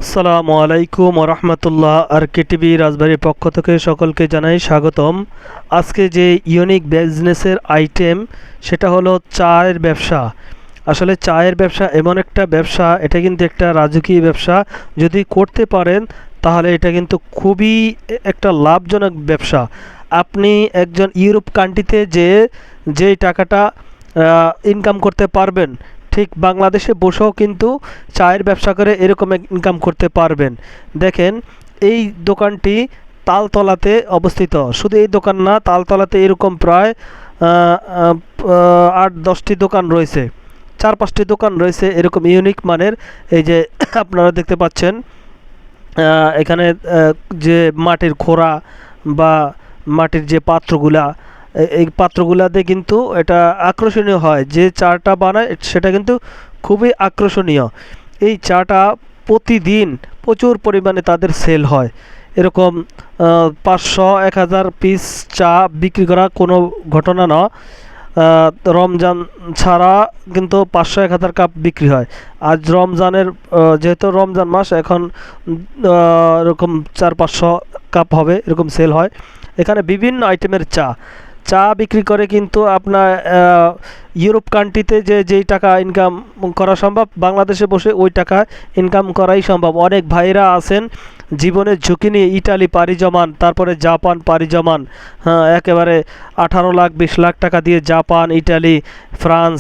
আসসালামু আলাইকুম রহমতুল্লাহ। আর কেটিভি রাজবাড়ির পক্ষ থেকে সকলকে জানাই স্বাগতম। আজকে যে ইউনিক বিজনেসের আইটেম সেটা হলো চায়ের ব্যবসা। আসলে চায়ের ব্যবসা এমন একটা ব্যবসা, এটা কিন্তু একটা রাজকীয় ব্যবসা। যদি করতে পারেন তাহলে এটা কিন্তু খুবই একটা লাভজনক ব্যবসা। আপনি একজন ইউরোপ কান্ট্রিতে যেই টাকাটা ইনকাম করতে পারবেন, ঠিক বাংলাদেশে বসেও কিন্তু চায়ের ব্যবসা করে এরকম ইনকাম করতে পারবেন। দেখেন, এই দোকানটি তালতলাতে অবস্থিত। শুধু এই দোকান না, তালতলাতে এরকম প্রায় 8-10টি দোকান রয়েছে, 4-5টি দোকান রয়েছে এরকম ইউনিক মানের। এই যে আপনারা দেখতে পাচ্ছেন, এখানে যে মাটির খোড়া বা মাটির যে পাত্রগুলা, এই পাত্রগুলাতে কিন্তু এটা আকর্ষণীয় হয়। যে চাটা বানায় সেটা কিন্তু খুবই আকর্ষণীয়। এই চাটা প্রতিদিন প্রচুর পরিমাণে তাদের সেল হয়। এরকম 500-1000 পিস চা বিক্রি করা কোনো ঘটনা না। রমজান ছাড়া কিন্তু 500-1000 কাপ বিক্রি হয়। আজ রমজানের যেহেতু রমজান মাস, এখন এরকম 400-500 কাপ হবে, এরকম সেল হয়। এখানে বিভিন্ন আইটেমের চা চা বিক্রি করে কিন্তু আপনার ইউরোপ কান্ট্রিতে যেই টাকা ইনকাম করা সম্ভব, বাংলাদেশে বসে ওই টাকা ইনকাম করাই সম্ভব। অনেক ভাইরা আছেন জীবনের ঝুঁকি নিয়ে ইটালি পাড়ি জমান, তারপরে জাপান পাড়ি জমান। হ্যাঁ, একেবারে 18 লাখ 20 লাখ টাকা দিয়ে জাপান, ইটালি, ফ্রান্স,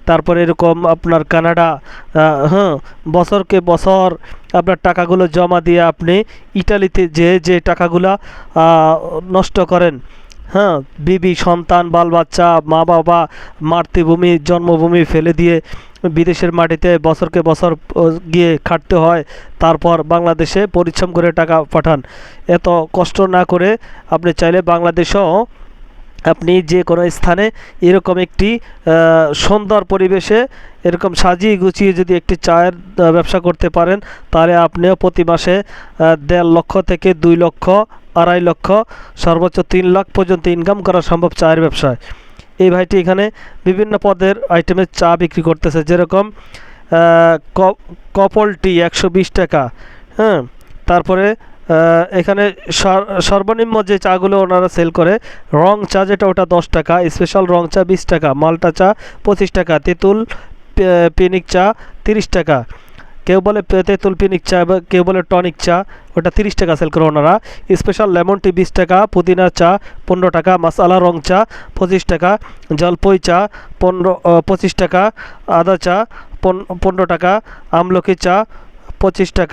তারপরে এরকম আপনার কানাডা, হ্যাঁ, বছরকে বছর আপনার টাকাগুলো জমা দিয়ে আপনি ইটালিতে যে টাকাগুলো নষ্ট করেন। হ্যাঁ, বিবি সন্তান বাল বাচ্চা মা বাবা মাতৃভূমি জন্মভূমি ফেলে দিয়ে বিদেশের মাটিতে বছরকে বছর গিয়ে খাটতে হয়, তারপর বাংলাদেশে পরিশ্রম করে টাকা পাঠান। এত কষ্ট না করে আপনি চাইলে বাংলাদেশেও আপনি যে কোনো স্থানে এরকম একটি সুন্দর পরিবেশে এরকম সাজিয়ে গুছিয়ে যদি একটি চায়ের ব্যবসা করতে পারেন, তাহলে আপনিও প্রতি মাসে 1.5 লক্ষ থেকে 2 লক্ষ, 2.5 লক্ষ, সর্বোচ্চ 3 লাখ পর্যন্ত ইনকাম করা সম্ভব চায়ের ব্যবসায়। এই ভাইটি এখানে বিভিন্ন পদের আইটেমের চা বিক্রি করতেছে, যেরকম কপল টি 120 টাকা। হ্যাঁ, তারপরে এখানে সর্বনিম্ন যে চাগুলো ওনারা সেল করে, রং চা যেটা, ওটা 10 টাকা, স্পেশাল রং চা 20 টাকা, মাল্টা চা 25 টাকা, তেঁতুল পিনিক চা 30 টাকা, কেউ বলে তেঁতুল পিনিক চা, কেউ বলে টনিক চা, ওটা 30 টাকা সেল করে ওনারা। স্পেশাল লেমন টি 20 টাকা, পুদিনা চা 15 টাকা, মশালা রং চা 25 টাকা, জলপই চা 25 টাকা, আদা চা 15 টাকা, আমলকি চা 25 টাকা।